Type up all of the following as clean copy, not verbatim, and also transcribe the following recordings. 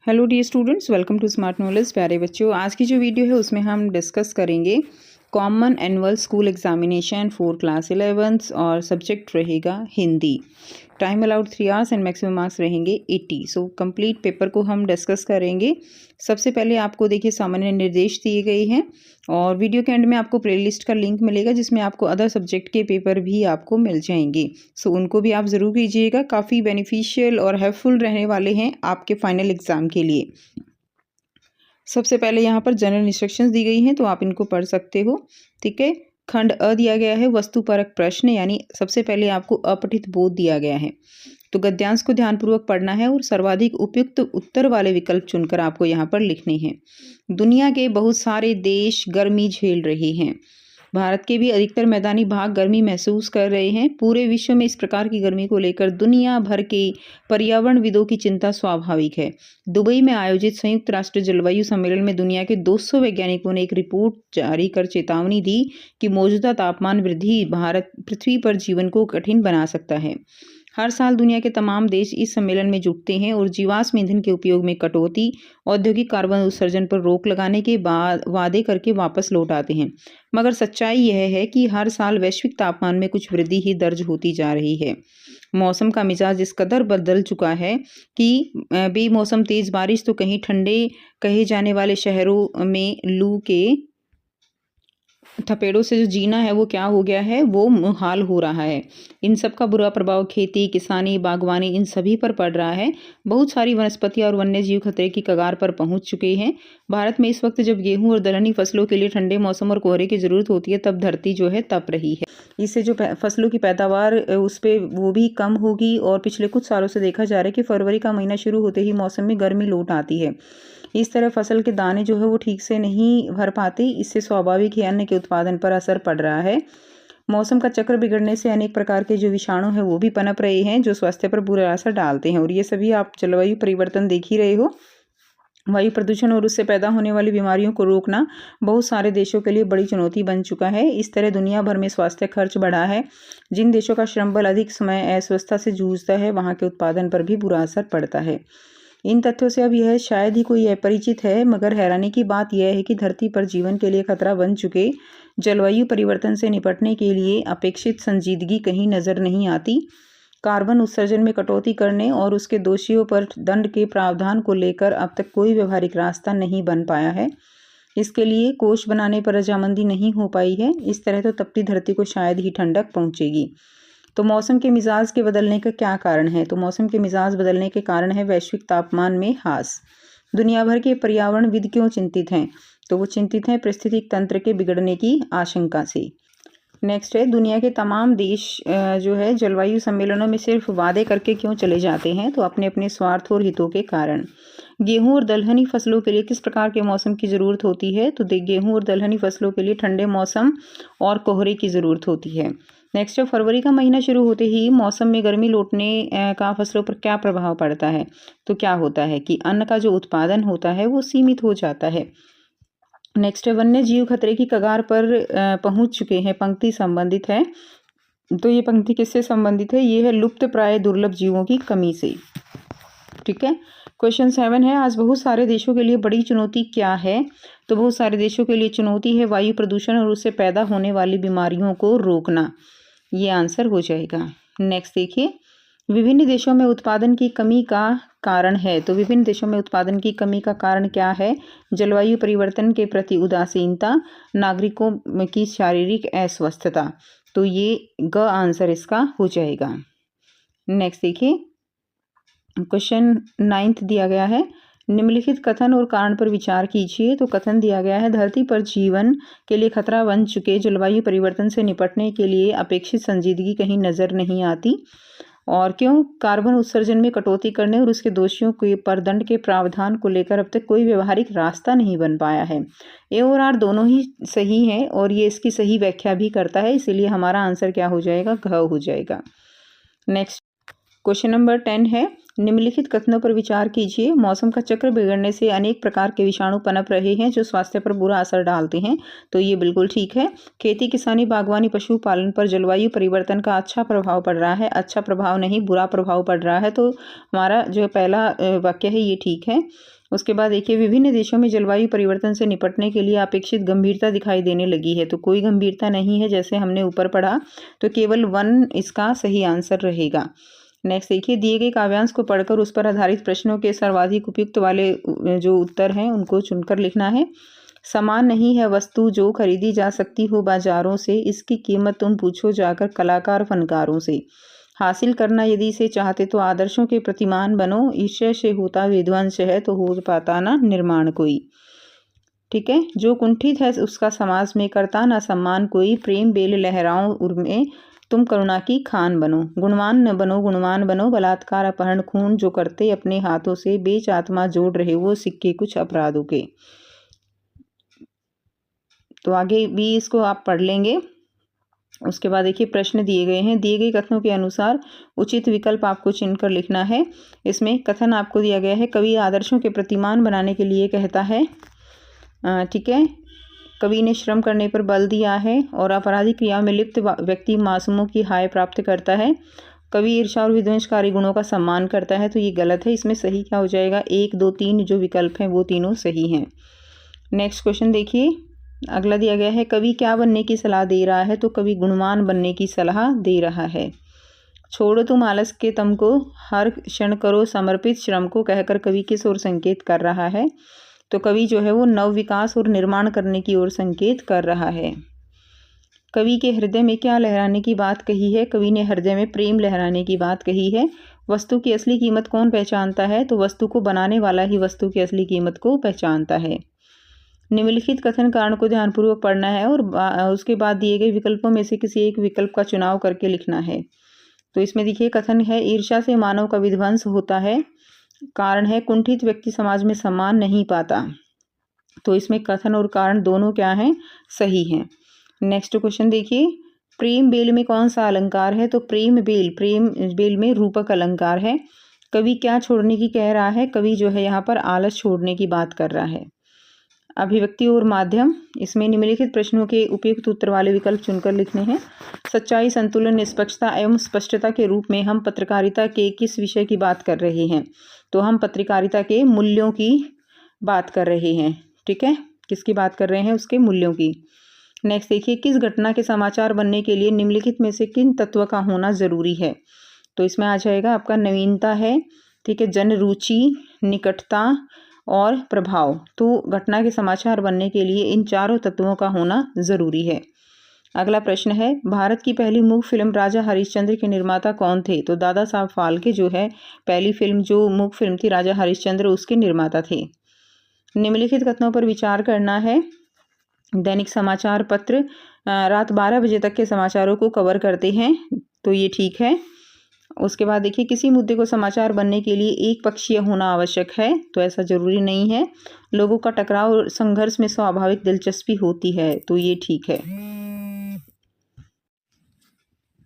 Hello dear students, welcome to Smart Knowledge. प्यारे बच्चों, आज की जो वीडियो है उसमें हम डिस्कस करेंगे common annual school examination for class 11 और सब्जेक्ट रहेगा Hindi. Time allowed 3 hours and maximum marks रहेंगे 80। सो कंप्लीट पेपर को हम डिस्कस करेंगे। सबसे पहले आपको देखिए सामान्य निर्देश दिए गए हैं और वीडियो के एंड में आपको प्लेलिस्ट का लिंक मिलेगा जिसमें आपको अदर सब्जेक्ट के पेपर भी आपको मिल जाएंगे। सो उनको भी आप ज़रूर कीजिएगा, काफ़ी बेनिफिशियल और हेल्पफुल रहने वाले हैं आपके फाइनल एग्ज़ाम के लिए। सबसे पहले यहाँ पर जनरल इंस्ट्रक्शंस दी गई हैं तो आप इनको पढ़ सकते हो। ठीक है। खंड अ दिया गया है वस्तुपरक प्रश्न, यानी सबसे पहले आपको अपठित बोध दिया गया है तो गद्यांश को ध्यानपूर्वक पढ़ना है और सर्वाधिक उपयुक्त उत्तर वाले विकल्प चुनकर आपको यहाँ पर लिखने हैं। दुनिया के बहुत सारे देश गर्मी झेल रहे हैं। भारत के भी अधिकतर मैदानी भाग गर्मी महसूस कर रहे हैं। पूरे विश्व में इस प्रकार की गर्मी को लेकर दुनिया भर के पर्यावरणविदों की चिंता स्वाभाविक है। दुबई में आयोजित संयुक्त राष्ट्र जलवायु सम्मेलन में दुनिया के 200 वैज्ञानिकों ने एक रिपोर्ट जारी कर चेतावनी दी कि मौजूदा तापमान वृद्धि भारत पृथ्वी पर जीवन को कठिन बना सकता है। हर साल दुनिया के तमाम देश इस सम्मेलन में जुटते हैं और जीवाश्म ईंधन के उपयोग में कटौती, औद्योगिक कार्बन उत्सर्जन पर रोक लगाने के बाद वादे करके वापस लौट आते हैं। मगर सच्चाई यह है कि हर साल वैश्विक तापमान में कुछ वृद्धि ही दर्ज होती जा रही है। मौसम का मिजाज इस कदर बदल चुका है कि बेमौसम तेज बारिश तो कहीं ठंडे कहे जाने वाले शहरों में लू के थपेड़ों से जो जीना है वो क्या हो गया है, वो मुहाल हो रहा है। इन सब का बुरा प्रभाव खेती, किसानी, बागवानी इन सभी पर पड़ रहा है। बहुत सारी वनस्पति और वन्य जीव खतरे की कगार पर पहुंच चुके हैं। भारत में इस वक्त जब गेहूं और दलहनी फसलों के लिए ठंडे मौसम और कोहरे की जरूरत होती है तब धरती जो है तप रही है। इससे जो फसलों की पैदावार उस पर वो भी कम होगी और पिछले कुछ सालों से देखा जा रहा है कि फरवरी का महीना शुरू होते ही मौसम में गर्मी लौट आती है। इस तरह फसल के दाने जो है वो ठीक से नहीं भर पाते। इससे स्वाभाविक ही अन्न के उत्पादन पर असर पड़ रहा है। मौसम का चक्र बिगड़ने से अनेक प्रकार के जो विषाणु हैं वो भी पनप रहे हैं जो स्वास्थ्य पर बुरा असर डालते हैं और ये सभी आप जलवायु परिवर्तन देख ही रहे हो। वायु प्रदूषण और उससे पैदा होने वाली बीमारियों को रोकना बहुत सारे देशों के लिए बड़ी चुनौती बन चुका है। इस तरह दुनिया भर में स्वास्थ्य खर्च बढ़ा है। जिन देशों का श्रम बल अधिक समय अस्वस्थता से जूझता है वहाँ के उत्पादन पर भी बुरा असर पड़ता है। इन तथ्यों से अब यह शायद ही कोई अपरिचित है, मगर हैरानी की बात यह है कि धरती पर जीवन के लिए खतरा बन चुके जलवायु परिवर्तन से निपटने के लिए अपेक्षित संजीदगी कहीं नजर नहीं आती। कार्बन उत्सर्जन में कटौती करने और उसके दोषियों पर दंड के प्रावधान को लेकर अब तक कोई व्यवहारिक रास्ता नहीं बन पाया है। इसके लिए कोष बनाने पर रजामंदी नहीं हो पाई है। इस तरह तो तपती धरती को शायद ही ठंडक पहुंचेगी। तो मौसम के मिजाज के बदलने का क्या कारण है? तो मौसम के मिजाज बदलने के कारण है वैश्विक तापमान में ह्रास। दुनिया भर के पर्यावरणविद क्यों चिंतित हैं? तो वो चिंतित हैं पारिस्थितिक तंत्र के बिगड़ने की आशंका से। नेक्स्ट है, दुनिया के तमाम देश जो है जलवायु सम्मेलनों में सिर्फ वादे करके क्यों चले जाते हैं? तो अपने अपने स्वार्थ और हितों के कारण। गेहूं और दलहनी फसलों के लिए किस प्रकार के मौसम की ज़रूरत होती है? तो गेहूं और दलहनी फसलों के लिए ठंडे मौसम और कोहरे की ज़रूरत होती है। नेक्स्ट है, फरवरी का महीना शुरू होते ही मौसम में गर्मी लौटने का फसलों पर क्या प्रभाव पड़ता है? तो क्या होता है कि अन्न का जो उत्पादन होता है वो सीमित हो जाता है। नेक्स्ट है, वन्य जीव खतरे की कगार पर पहुंच चुके हैं। पंक्ति संबंधित है, तो ये पंक्ति किससे संबंधित है? ये है लुप्त प्राय दुर्लभ जीवों की कमी से। ठीक है। क्वेश्चन 7 है, आज बहुत सारे देशों के लिए बड़ी चुनौती क्या है? तो बहुत सारे देशों के लिए चुनौती है वायु प्रदूषण और उससे पैदा होने वाली बीमारियों को रोकना। ये आंसर हो जाएगा। नेक्स्ट देखिए, विभिन्न देशों में उत्पादन की कमी का कारण है। तो विभिन्न देशों में उत्पादन की कमी का कारण क्या है? जलवायु परिवर्तन के प्रति उदासीनता, नागरिकों की शारीरिक अस्वस्थता। तो ये ग आंसर इसका हो जाएगा। नेक्स्ट देखिए, क्वेश्चन 9 दिया गया है, निम्नलिखित कथन और कारण पर विचार कीजिए। तो कथन दिया गया है, धरती पर जीवन के लिए खतरा बन चुके जलवायु परिवर्तन से निपटने के लिए अपेक्षित संजीदगी कहीं नजर नहीं आती। और क्यों? कार्बन उत्सर्जन में कटौती करने और उसके दोषियों के पर दंड के प्रावधान को लेकर अब तक कोई व्यवहारिक रास्ता नहीं बन पाया है। ए और आर दोनों ही सही है और ये इसकी सही व्याख्या भी करता है, इसीलिए हमारा आंसर क्या हो जाएगा? घ हो जाएगा। नेक्स्ट क्वेश्चन नंबर 10 है, निम्नलिखित कथनों पर विचार कीजिए। मौसम का चक्र बिगड़ने से अनेक प्रकार के विषाणु पनप रहे हैं जो स्वास्थ्य पर बुरा असर डालते हैं, तो ये बिल्कुल ठीक है। खेती किसानी बागवानी पशुपालन पर जलवायु परिवर्तन का अच्छा प्रभाव पड़ रहा है। अच्छा प्रभाव नहीं, बुरा प्रभाव पड़ रहा है, तो हमारा जो पहला वाक्य है ये ठीक है। उसके बाद देखिए, विभिन्न देशों में जलवायु परिवर्तन से निपटने के लिए अपेक्षित गंभीरता दिखाई देने लगी है, तो कोई गंभीरता नहीं है जैसे हमने ऊपर पढ़ा, तो केवल 1 इसका सही आंसर रहेगा। नेक्स्ट देखिए, दिए गए काव्यांश को पढ़कर उस पर आधारित प्रश्नों के सर्वाधिक उपयुक्त वाले जो उत्तर हैं उनको चुनकर लिखना है। समान नहीं है वस्तु जो खरीदी जा सकती हो बाजारों से, इसकी कीमत तुम पूछो जाकर कलाकार फनकारों से। हासिल करना यदि इसे चाहते तो आदर्शों के प्रतिमान बनो, ईर्ष्या से होता विध्वंस है तो हो पाता ना निर्माण कोई। ठीक है, जो कुंठित है उसका समाज में करता ना सम्मान कोई, प्रेम बेल लहराओ उर्मे तुम करुणा की खान बनो। गुणवान न बनो गुणवान बनो, बलात्कार अपहरण खून जो करते अपने हाथों से, बेच आत्मा जोड़ रहे वो सिक्के कुछ अपराधों के। तो आगे भी इसको आप पढ़ लेंगे। उसके बाद देखिए, प्रश्न दिए गए हैं। दिए गए कथनों के अनुसार उचित विकल्प आपको चुनकर लिखना है। इसमें कथन आपको दिया गया है, कवि आदर्शों के प्रतिमान बनाने के लिए कहता है। ठीक है, कवि ने श्रम करने पर बल दिया है और आपराधिक क्रिया में लिप्त व्यक्ति मासूमों की हाय प्राप्त करता है। कवि ईर्ष्या और विध्वंसकारी गुणों का सम्मान करता है, तो ये गलत है। इसमें सही क्या हो जाएगा, 1, 2, 3 जो विकल्प हैं वो तीनों सही हैं। नेक्स्ट क्वेश्चन देखिए, अगला दिया गया है, कवि क्या बनने की सलाह दे रहा है, तो कवि गुणवान बनने की सलाह दे रहा है। छोड़ो तुम आलस के तम को, हर क्षण करो समर्पित श्रम को, कहकर कवि किस ओर संकेत कर रहा है, तो कवि जो है वो नव विकास और निर्माण करने की ओर संकेत कर रहा है। कवि के हृदय में क्या लहराने की बात कही है, कवि ने हृदय में प्रेम लहराने की बात कही है। वस्तु की असली कीमत कौन पहचानता है, तो वस्तु को बनाने वाला ही वस्तु की असली कीमत को पहचानता है। निम्नलिखित कथन कारण को ध्यानपूर्वक पढ़ना है और उसके बाद दिए गए विकल्पों में से किसी एक विकल्प का चुनाव करके लिखना है। तो इसमें देखिए, कथन है, ईर्ष्या से मानव का विध्वंस होता है। कारण है, कुंठित व्यक्ति समाज में सम्मान नहीं पाता। तो इसमें कथन और कारण दोनों क्या हैं, सही हैं। नेक्स्ट क्वेश्चन देखिए, प्रेम बेल में कौन सा अलंकार है, तो प्रेम बेल में रूपक अलंकार है। कवि क्या छोड़ने की कह रहा है, कवि जो है यहाँ पर आलस छोड़ने की बात कर रहा है। अभिव्यक्ति और माध्यम, इसमें निम्नलिखित प्रश्नों के उपयुक्त उत्तर वाले विकल्प चुनकर लिखने हैं। सच्चाई, संतुलन, निष्पक्षता एवं स्पष्टता के रूप में हम पत्रकारिता के किस विषय की बात कर रहे हैं, तो हम पत्रकारिता के मूल्यों की बात कर रहे हैं। ठीक है, किसकी बात कर रहे हैं, उसके मूल्यों की। नेक्स्ट देखिए, किस घटना के समाचार बनने के लिए निम्नलिखित में से किन तत्व का होना जरूरी है, तो इसमें आ जाएगा आपका नवीनता है, ठीक है, जनरुचि, निकटता और प्रभाव। तो घटना के समाचार बनने के लिए इन चारों तत्वों का होना जरूरी है। अगला प्रश्न है, भारत की पहली मूक फिल्म राजा हरिश्चंद्र के निर्माता कौन थे, तो दादा साहब फाल्के जो है पहली फिल्म जो मूक फिल्म थी राजा हरिश्चंद्र, उसके निर्माता थे। निम्नलिखित कथनों पर विचार करना है। दैनिक समाचार पत्र रात 12 बजे तक के समाचारों को कवर करते हैं, तो ये ठीक है। उसके बाद देखिए, किसी मुद्दे को समाचार बनने के लिए एक पक्षीय होना आवश्यक है, तो ऐसा जरूरी नहीं है। लोगों का टकराव और संघर्ष में स्वाभाविक दिलचस्पी होती है, तो ये ठीक है।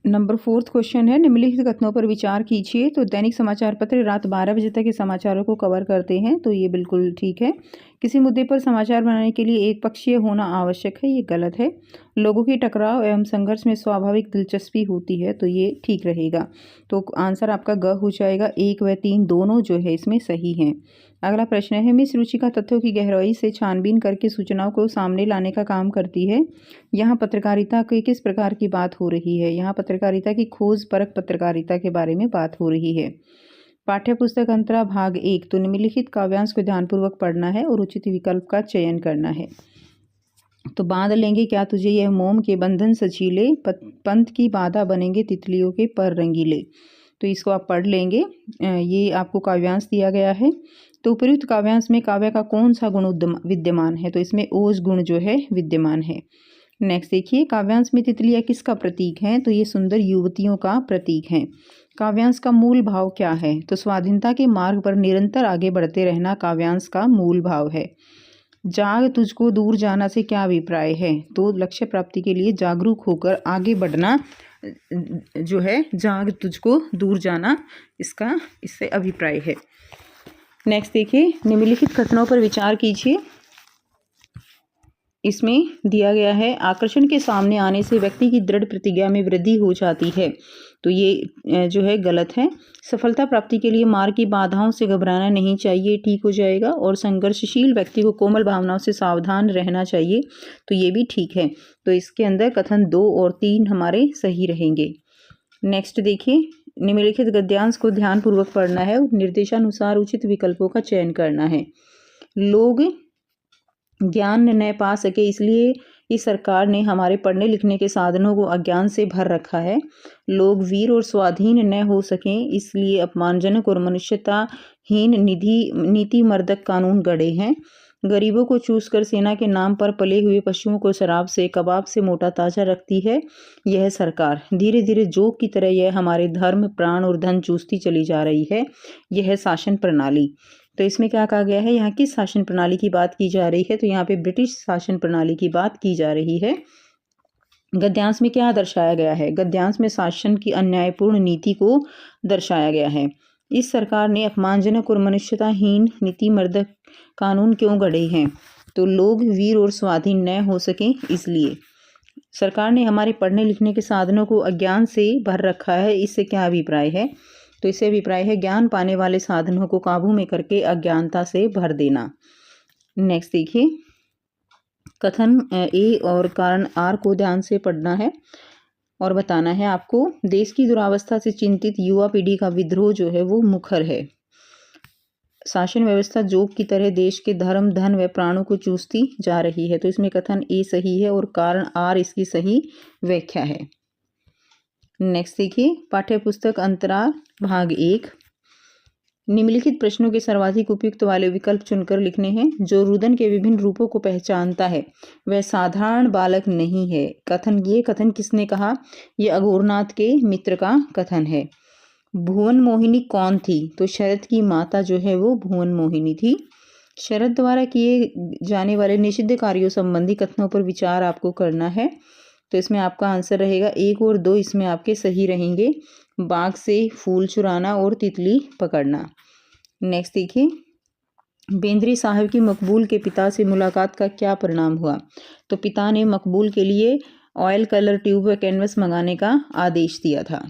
नंबर 4 क्वेश्चन है, निम्नलिखित कथनों पर विचार कीजिए। तो दैनिक समाचार पत्र रात 12 बजे तक के समाचारों को कवर करते हैं, तो ये बिल्कुल ठीक है। किसी मुद्दे पर समाचार बनाने के लिए एक पक्षीय होना आवश्यक है, ये गलत है। लोगों की टकराव एवं संघर्ष में स्वाभाविक दिलचस्पी होती है, तो ये ठीक रहेगा। तो आंसर आपका ग हो जाएगा। 1 व 3 दोनों जो है इसमें सही हैं। अगला प्रश्न है, मिस रुचिका तथ्यों की गहराई से छानबीन करके सूचनाओं को सामने लाने का काम करती है। यहाँ पत्रकारिता की किस प्रकार की बात हो रही है, यहाँ पत्रकारिता की खोज परख पत्रकारिता के बारे में बात हो रही है। पाठ्य पुस्तक अंतरा भाग 1, तो निम्नलिखित काव्यांश को ध्यानपूर्वक पढ़ना है और उचित विकल्प का चयन करना है। तो बांध लेंगे क्या तुझे यह मोम के बंधन सचीले, पंथ की बाधा बनेंगे तितलियों के पर रंगीले। तो इसको आप पढ़ लेंगे। ये आपको काव्यांश दिया गया है। तो उपयुक्त काव्यांश में काव्य का कौन सा गुण विद्यमान है, तो इसमें ओज गुण जो है विद्यमान है। नेक्स्ट देखिए, काव्यांश में तितलियाँ किसका प्रतीक हैं, तो ये सुंदर युवतियों का प्रतीक हैं। काव्यांश का मूल भाव क्या है, तो स्वाधीनता के मार्ग पर निरंतर आगे बढ़ते रहना काव्यांश का मूल भाव है। जाग तुझको दूर जाना से क्या अभिप्राय है, तो लक्ष्य प्राप्ति के लिए जागरूक होकर आगे बढ़ना जो है जाग तुझको दूर जाना, इसका इससे अभिप्राय है। नेक्स्ट देखिए, निम्नलिखित कथनों पर विचार कीजिए। इसमें दिया गया है, आकर्षण के सामने आने से व्यक्ति की दृढ़ प्रतिज्ञा में वृद्धि हो जाती है, तो ये जो है गलत है। सफलता प्राप्ति के लिए मार्ग की बाधाओं से घबराना नहीं चाहिए, ठीक हो जाएगा। और संघर्षशील व्यक्ति को कोमल भावनाओं से सावधान रहना चाहिए, तो ये भी ठीक है। तो इसके अंदर कथन 2 और 3 हमारे सही रहेंगे। नेक्स्ट देखिए, निम्नलिखित गद्यांश को ध्यानपूर्वक पढ़ना है, निर्देशानुसार उचित विकल्पों का चयन करना है। लोग ज्ञान न पा सके इसलिए इस सरकार ने हमारे पढ़ने लिखने के साधनों को अज्ञान से भर रखा है। लोग वीर और स्वाधीन न हो सकें इसलिए अपमानजनक और मनुष्यताहीन नीति मर्दक कानून गढ़े हैं। गरीबों को चूस कर सेना के नाम पर पले हुए पशुओं को शराब से कबाब से मोटा ताजा रखती है यह सरकार। धीरे धीरे जोक की तरह यह हमारे धर्म, प्राण और धन चूसती चली जा रही है यह शासन प्रणाली। तो इसमें क्या कहा गया है, यहाँ किस शासन प्रणाली की बात की जा रही है, तो यहाँ पे ब्रिटिश शासन प्रणाली की बात की जा रही है। गद्यांश में क्या दर्शाया गया है, गद्यांश में शासन की अन्यायपूर्ण नीति को दर्शाया गया है। इस सरकार ने अपमानजनक और मनुष्यताहीन नीतिमर्दक कानून क्यों गढ़े हैं, तो लोग वीर और स्वाधीन न हो सकें इसलिए। सरकार ने हमारे पढ़ने लिखने के साधनों को अज्ञान से भर रखा है, इससे क्या अभिप्राय है, तो इससे अभिप्राय है ज्ञान पाने वाले साधनों को काबू में करके अज्ञानता से भर देना। नेक्स्ट देखिए, कथन ए और कारण आर को ध्यान से पढ़ना है और बताना है आपको। देश की दुरावस्था से चिंतित युवा पीढ़ी का विद्रोह जो है वो मुखर है। शासन व्यवस्था जोक की तरह देश के धर्म, धन व प्राणों को चूसती जा रही है, तो इसमें कथन ए सही है और कारण आर इसकी सही व्याख्या है। नेक्स्ट देखिए, पाठ्यपुस्तक अंतराल भाग 1। निम्नलिखित प्रश्नों के सर्वाधिक उपयुक्त वाले विकल्प चुनकर लिखने हैं। जो रुदन के विभिन्न रूपों को पहचानता है वह साधारण बालक नहीं है। ये कथन किसने कहा, यह अघोरनाथ के मित्र का कथन है। भुवन मोहिनी कौन थी, तो शरद की माता जो है वो भुवन मोहिनी थी। शरद द्वारा किए जाने वाले निषिद्ध कार्यों संबंधी कथनों पर विचार आपको करना है, तो इसमें आपका आंसर रहेगा 1 और 2 इसमें आपके सही रहेंगे। बाग से फूल चुराना और तितली पकड़ना। नेक्स्ट देखिए, बेंद्री साहब की मकबूल के पिता से मुलाकात का क्या परिणाम हुआ, तो पिता ने मकबूल के लिए ऑयल कलर ट्यूब व कैनवस मंगाने का आदेश दिया था।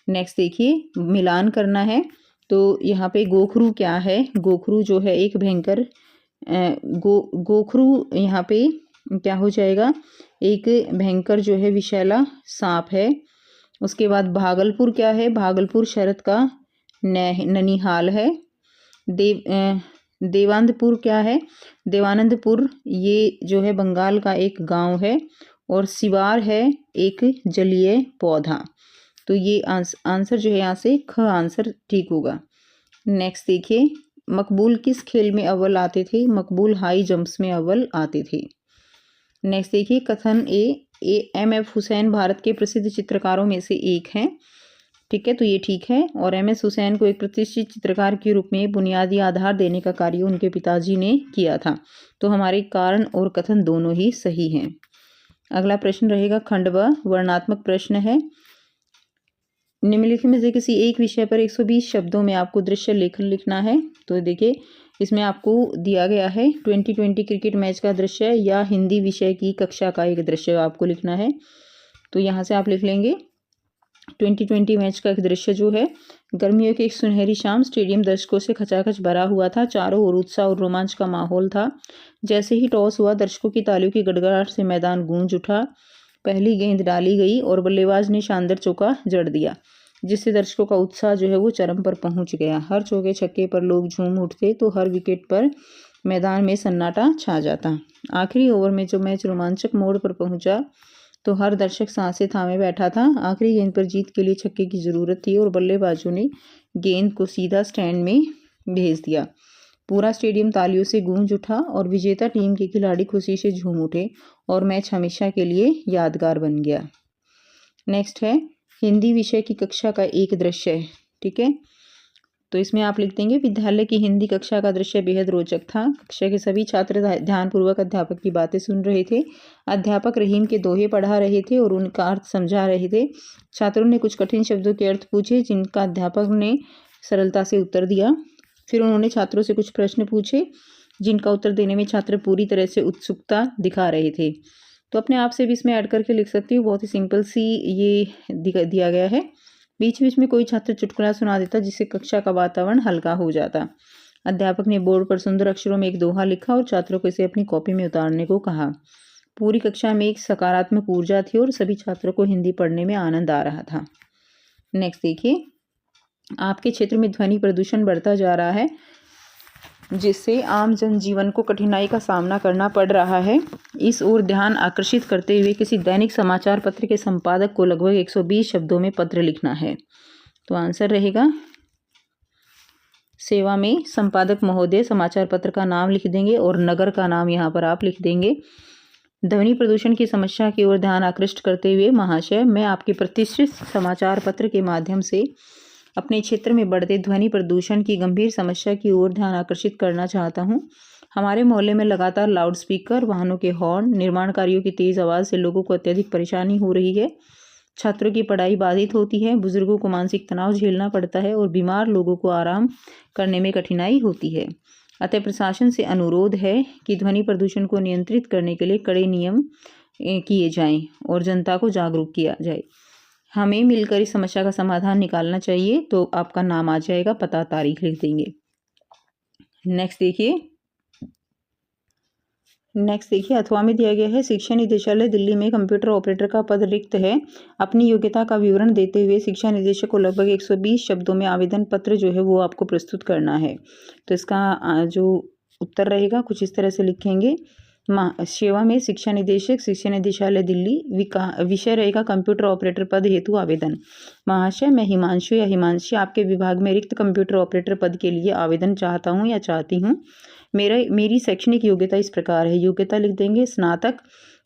नेक्स्ट देखिए, मिलान करना है, तो यहाँ पे गोखरू क्या है, गोखरू जो है एक भयंकर गोखरू यहाँ पे क्या हो जाएगा, एक भयंकर जो है विषैला सांप है। उसके बाद भागलपुर क्या है, भागलपुर शरद का ननिहाल है। देवानंदपुर क्या है, देवानंदपुर ये जो है बंगाल का एक गांव है। और सिवार है एक जलीय पौधा, तो ये आंसर जो है यहाँ से ख आंसर ठीक होगा। नेक्स्ट देखिए, मकबूल किस खेल में अव्वल आते थे, मकबूल हाई जंप्स में अव्वल आते थे। नेक्स्ट देखिए, कथन ए एम.एफ. हुसैन भारत के प्रसिद्ध चित्रकारों में से एक हैं, ठीक है, तो ये ठीक है। और एम.एस. हुसैन को एक प्रतिष्ठित चित्रकार के रूप में बुनियादी आधार देने का कार्य उनके पिताजी ने किया था, तो हमारे कारण और कथन दोनों ही सही हैं। अगला प्रश्न रहेगा खंड ब, वर्णात्मक प्रश्न है। निम्नलिखित में से किसी एक विषय पर 120 शब्दों में आपको दृश्य लेखन लिखना है, तो देखिए इसमें आपको दिया गया है 2020 क्रिकेट मैच का दृश्य या हिंदी विषय की कक्षा का एक दृश्य आपको लिखना है, तो यहाँ से आप लिख लेंगे 2020 मैच का एक दृश्य जो है, गर्मियों की एक सुनहरी शाम, स्टेडियम दर्शकों से खचाखच भरा हुआ था, चारों ओर उत्साह और रोमांच का माहौल था। जैसे ही टॉस हुआ दर्शकों की तालियों की गड़गड़ाहट से मैदान गूंज उठा। पहली गेंद डाली गई और बल्लेबाज ने शानदार चौका जड़ दिया, जिससे दर्शकों का उत्साह जो है वो चरम पर पहुंच गया। हर चौके छक्के पर लोग झूम उठते तो हर विकेट पर मैदान में सन्नाटा छा जाता। आखिरी ओवर में जो मैच रोमांचक मोड़ पर पहुंचा तो हर दर्शक सांसें थामे बैठा था। आखिरी गेंद पर जीत के लिए छक्के की ज़रूरत थी और बल्लेबाजों ने गेंद को सीधा स्टैंड में भेज दिया। पूरा स्टेडियम तालियों से गूंज उठा और विजेता टीम के खिलाड़ी खुशी से झूम उठे और मैच हमेशा के लिए यादगार बन गया। नेक्स्ट है हिंदी विषय की कक्षा का एक दृश्य है, ठीक है। तो इसमें आप लिख देंगे विद्यालय की हिंदी कक्षा का दृश्य बेहद रोचक था। कक्षा के सभी छात्र ध्यानपूर्वक अध्यापक की बातें सुन रहे थे। अध्यापक रहीम के दोहे पढ़ा रहे थे और उनका अर्थ समझा रहे थे। छात्रों ने कुछ कठिन शब्दों के अर्थ पूछे जिनका अध्यापक ने सरलता से उत्तर दिया। फिर उन्होंने छात्रों से कुछ प्रश्न पूछे जिनका उत्तर देने में छात्र पूरी तरह से उत्सुकता दिखा रहे थे। तो अपने आप से भी इसमें ऐड करके लिख सकती हूँ। बहुत ही सिंपल सी ये दिया गया है। बीच बीच में कोई छात्र चुटकुला सुना देता जिससे कक्षा का वातावरण हल्का हो जाता। अध्यापक ने बोर्ड पर सुंदर अक्षरों में एक दोहा लिखा और छात्रों को इसे अपनी कॉपी में उतारने को कहा। पूरी कक्षा में एक सकारात्मक ऊर्जा थी और सभी छात्रों को हिंदी पढ़ने में आनंद आ रहा था। नेक्स्ट देखिए, आपके क्षेत्र में ध्वनि प्रदूषण बढ़ता जा रहा है जिससे आम जनजीवन को कठिनाई का सामना करना पड़ रहा है। इस ओर ध्यान आकर्षित करते हुए किसी दैनिक समाचार पत्र के संपादक को लगभग 120 शब्दों में पत्र लिखना है। तो आंसर रहेगा सेवा में संपादक महोदय, समाचार पत्र का नाम लिख देंगे और नगर का नाम यहाँ पर आप लिख देंगे। ध्वनि प्रदूषण की समस्या की ओर ध्यान आकृष्ट करते हुए महाशय, मैं आपके प्रतिष्ठित समाचार पत्र के माध्यम से अपने क्षेत्र में बढ़ते ध्वनि प्रदूषण की गंभीर समस्या की ओर ध्यान आकर्षित करना चाहता हूं। हमारे मोहल्ले में लगातार लाउडस्पीकर, वाहनों के हॉर्न, निर्माण कार्यों की तेज आवाज़ से लोगों को अत्यधिक परेशानी हो रही है। छात्रों की पढ़ाई बाधित होती है, बुजुर्गों को मानसिक तनाव झेलना पड़ता है और बीमार लोगों को आराम करने में कठिनाई होती है। अतः प्रशासन से अनुरोध है कि ध्वनि प्रदूषण को नियंत्रित करने के लिए कड़े नियम किए जाएं और जनता को जागरूक किया जाए। हमें मिलकर इस समस्या का समाधान निकालना चाहिए। तो आपका नाम आ जाएगा, पता तारीख लिख देंगे। नेक्स्ट देखिए अथवा में दिया गया है शिक्षा निदेशालय दिल्ली में कंप्यूटर ऑपरेटर का पद रिक्त है। अपनी योग्यता का विवरण देते हुए शिक्षा निदेशक को लगभग 120 शब्दों में आवेदन पत्र जो है वो आपको प्रस्तुत करना है। तो इसका जो उत्तर रहेगा कुछ इस तरह से लिखेंगे। सेवा में शिक्षा निदेशक, शिक्षा निदेशालय दिल्ली, विषय रहेगा कंप्यूटर ऑपरेटर पद हेतु आवेदन। महाशय, मैं हिमांशु या हिमांशी आपके विभाग में रिक्त कंप्यूटर ऑपरेटर पद के लिए आवेदन चाहता हूं या चाहती हूं। मेरी शैक्षणिक योग्यता इस प्रकार है। योग्यता लिख देंगे स्नातक,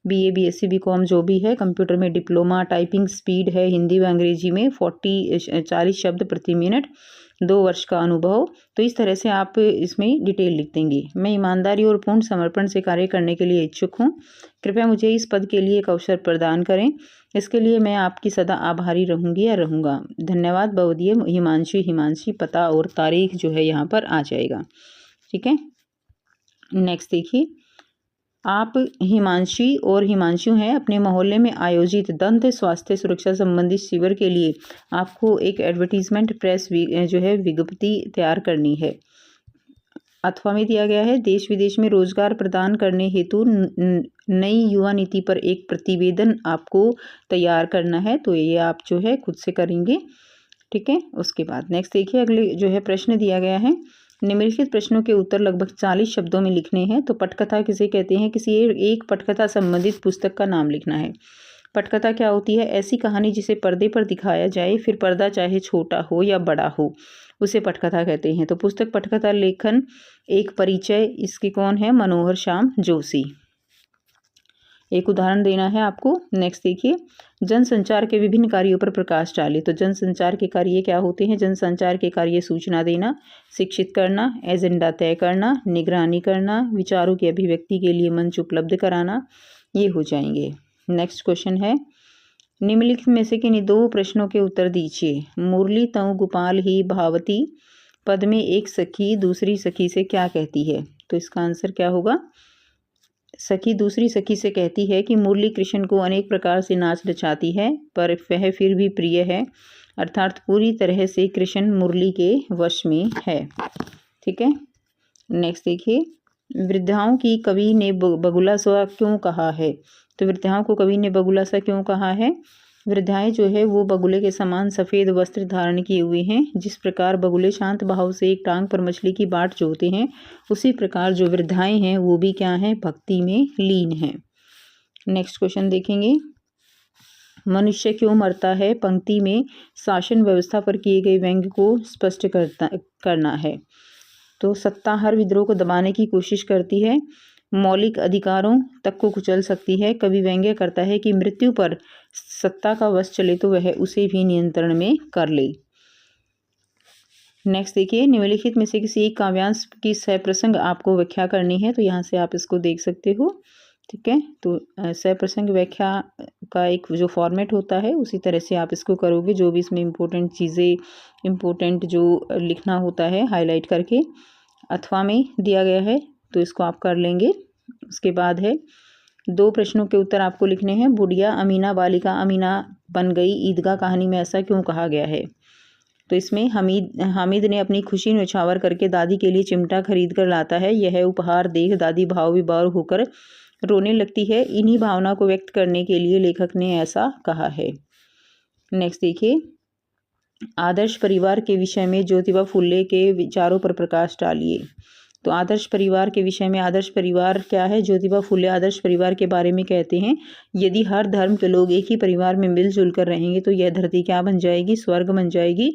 BA, BSc, BCom जो भी है, कंप्यूटर में डिप्लोमा, टाइपिंग स्पीड है हिंदी व अंग्रेजी में 40 शब्द प्रति मिनट, 2 वर्ष का अनुभव। तो इस तरह से आप इसमें डिटेल लिख देंगे। मैं ईमानदारी और पूर्ण समर्पण से कार्य करने के लिए इच्छुक हूँ। कृपया मुझे इस पद के लिए एक अवसर प्रदान करें। इसके लिए मैं आपकी सदा आभारी रहूँगी या रहूँगा। धन्यवाद। बहुदीय हिमांशु, हिमांशी, पता और तारीख जो है यहाँ पर आ जाएगा। ठीक है। नेक्स्ट देखिए, आप हिमांशी और हिमांशु हैं। अपने मोहल्ले में आयोजित दंत स्वास्थ्य सुरक्षा संबंधी शिविर के लिए आपको एक एडवर्टीजमेंट प्रेस जो है विज्ञप्ति तैयार करनी है। अथवा में दिया गया है देश विदेश में रोजगार प्रदान करने हेतु नई युवा नीति पर एक प्रतिवेदन आपको तैयार करना है। तो ये आप जो है खुद से करेंगे। ठीक है। उसके बाद नेक्स्ट देखिए, अगले जो है प्रश्न दिया गया है। निम्नलिखित प्रश्नों के उत्तर लगभग 40 शब्दों में लिखने हैं। तो पटकथा किसे कहते हैं? किसी एक पटकथा संबंधित पुस्तक का नाम लिखना है। पटकथा क्या होती है? ऐसी कहानी जिसे पर्दे पर दिखाया जाए, फिर पर्दा चाहे छोटा हो या बड़ा हो, उसे पटकथा कहते हैं। तो पुस्तक पटकथा लेखन एक परिचय, इसकी कौन है? मनोहर श्याम जोशी। एक उदाहरण देना है आपको। नेक्स्ट देखिए, जनसंचार के विभिन्न कार्यों पर प्रकाश डाले। तो जनसंचार के कार्य क्या होते हैं? जनसंचार के कार्य सूचना देना, शिक्षित करना, एजेंडा तय करना, निगरानी करना, विचारों की अभिव्यक्ति के लिए मंच उपलब्ध कराना, ये हो जाएंगे। नेक्स्ट क्वेश्चन है, निम्नलिखित में से किन्हीं 2 प्रश्नों के उत्तर दीजिए। मुरली तऊ गोपाल ही भावती पद में एक सखी दूसरी सखी से क्या कहती है? तो इसका आंसर क्या होगा? सखी दूसरी सखी से कहती है कि मुरली कृष्ण को अनेक प्रकार से नाच नचाती है पर वह फिर भी प्रिय है, अर्थात पूरी तरह से कृष्ण मुरली के वश में है। ठीक है। नेक्स्ट देखिए, वृद्धाओं की कवि ने बगुला सा क्यों कहा है? तो वृद्धाओं को कवि ने बगुला सा क्यों कहा है? वृद्धाएं जो है वो बगुले के समान सफ़ेद वस्त्र धारण किए हुए हैं। जिस प्रकार बगुले शांत भाव से एक टांग पर मछली की बाट जोते हैं, उसी प्रकार जो वृद्धाएं हैं वो भी क्या हैं? भक्ति में लीन हैं। नेक्स्ट क्वेश्चन देखेंगे, मनुष्य क्यों मरता है? पंक्ति में शासन व्यवस्था पर किए गए व्यंग्य को स्पष्ट करना है। तो सत्ता हर विद्रोह को दबाने की कोशिश करती है, मौलिक अधिकारों तक को कुचल सकती है। कवि व्यंग्य करता है कि मृत्यु पर सत्ता का वश चले तो वह उसे भी नियंत्रण में कर ले। नेक्स्ट देखिए, निम्नलिखित में से किसी एक काव्यांश की सहप्रसंग आपको व्याख्या करनी है, तो यहाँ से आप इसको देख सकते हो। ठीक है, तो सहप्रसंग व्याख्या का एक जो फॉर्मेट होता है उसी तरह से आप इसको करोगे। जो भी इसमें इम्पोर्टेंट चीज़ें, इम्पोर्टेंट जो लिखना होता है हाईलाइट करके अथवा में दिया गया है, तो इसको आप कर लेंगे। उसके बाद है 2 प्रश्नों के उत्तर आपको लिखने हैं। बुढ़िया अमीना बालिका अमीना बन गई, ईदगाह कहानी में ऐसा क्यों कहा गया है? तो इसमें हामिद ने अपनी खुशी न्यौछावर करके दादी के लिए चिमटा खरीद कर लाता है। यह उपहार देख दादी भाव विभोर होकर रोने लगती है। इन्हीं भावना को व्यक्त करने के लिए लेखक ने ऐसा कहा है। नेक्स्ट देखिए, आदर्श परिवार के विषय में ज्योतिबा फुले के विचारों पर प्रकाश डालिए। तो आदर्श परिवार के विषय में, आदर्श परिवार क्या है? ज्योतिबा फुले आदर्श परिवार के बारे में कहते हैं, यदि हर धर्म के लोग एक ही परिवार में मिलजुल कर रहेंगे तो यह धरती क्या बन जाएगी? स्वर्ग बन जाएगी।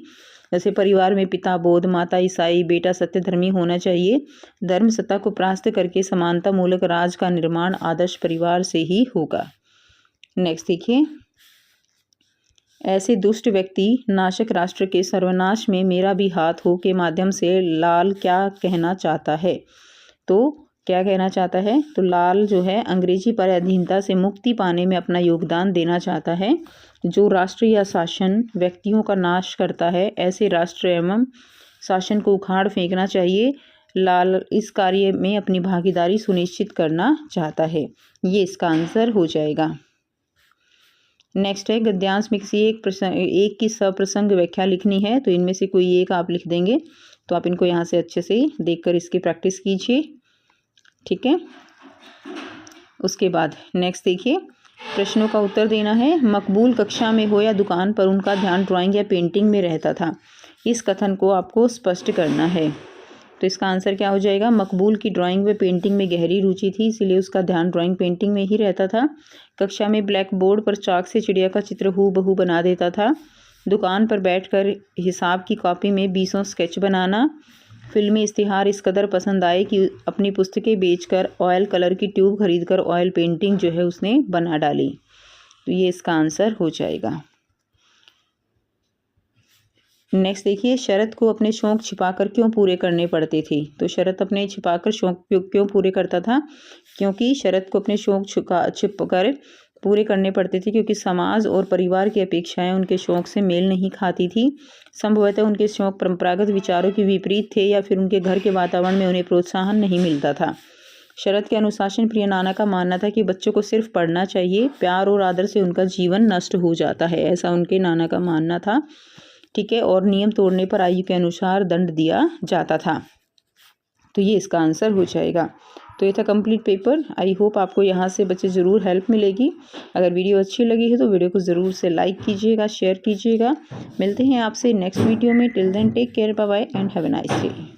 जैसे परिवार में पिता बौद्ध, माता ईसाई, बेटा सत्यधर्मी होना चाहिए। धर्म सत्ता को परास्त करके समानता मूलक राज का निर्माण आदर्श परिवार से ही होगा। नेक्स्ट देखिए, ऐसे दुष्ट व्यक्ति नाशक राष्ट्र के सर्वनाश में मेरा भी हाथ हो के माध्यम से लाल क्या कहना चाहता है? तो क्या कहना चाहता है? तो लाल जो है अंग्रेजी पराधीनता से मुक्ति पाने में अपना योगदान देना चाहता है। जो राष्ट्र या शासन व्यक्तियों का नाश करता है, ऐसे राष्ट्र एवं शासन को उखाड़ फेंकना चाहिए। लाल इस कार्य में अपनी भागीदारी सुनिश्चित करना चाहता है। ये इसका आंसर हो जाएगा। नेक्स्ट है, गद्यांश में किसी एक की सप्रसंग व्याख्या लिखनी है, तो इनमें से कोई एक आप लिख देंगे। तो आप इनको यहाँ से अच्छे से देखकर इसकी प्रैक्टिस कीजिए। ठीक है, उसके बाद नेक्स्ट देखिए, प्रश्नों का उत्तर देना है। मकबूल कक्षा में हो या दुकान पर उनका ध्यान ड्राइंग या पेंटिंग में रहता था। इस कथन को आपको स्पष्ट करना है। तो इसका आंसर क्या हो जाएगा? मकबूल की ड्राइंग व पेंटिंग में गहरी रुचि थी, इसलिए उसका ध्यान ड्राइंग पेंटिंग में ही रहता था। कक्षा में ब्लैक बोर्ड पर चाक से चिड़िया का चित्र हूबहू बना देता था। दुकान पर बैठकर हिसाब की कॉपी में 20 स्केच बनाना। फिल्मी इश्तिहार इस कदर पसंद आए कि अपनी पुस्तकें बेचकर ऑयल कलर की ट्यूब खरीदकर ऑयल पेंटिंग जो है उसने बना डाली। तो ये इसका आंसर हो जाएगा। नेक्स्ट देखिए, शरद को अपने शौक छिपाकर क्यों पूरे करने पड़ते थे? तो शरद अपने छिपाकर शौक क्यों पूरे करता था? क्योंकि शरद को अपने शौक छिपकर पूरे करने पड़ते थे, क्योंकि समाज और परिवार की अपेक्षाएं उनके शौक से मेल नहीं खाती थी। संभवतः उनके शौक परंपरागत विचारों के विपरीत थे या फिर उनके घर के वातावरण में उन्हें प्रोत्साहन नहीं मिलता था। शरद के अनुशासन प्रिय नाना का मानना था कि बच्चों को सिर्फ पढ़ना चाहिए, प्यार और आदर से उनका जीवन नष्ट हो जाता है, ऐसा उनके नाना का मानना था। ठीक है, और नियम तोड़ने पर आयु के अनुसार दंड दिया जाता था। तो ये इसका आंसर हो जाएगा। तो ये था कंप्लीट पेपर। आई होप आपको यहाँ से बच्चे ज़रूर हेल्प मिलेगी। अगर वीडियो अच्छी लगी है तो वीडियो को ज़रूर से लाइक कीजिएगा, शेयर कीजिएगा। मिलते हैं आपसे नेक्स्ट वीडियो में। Till then take care, bye bye and have a nice day.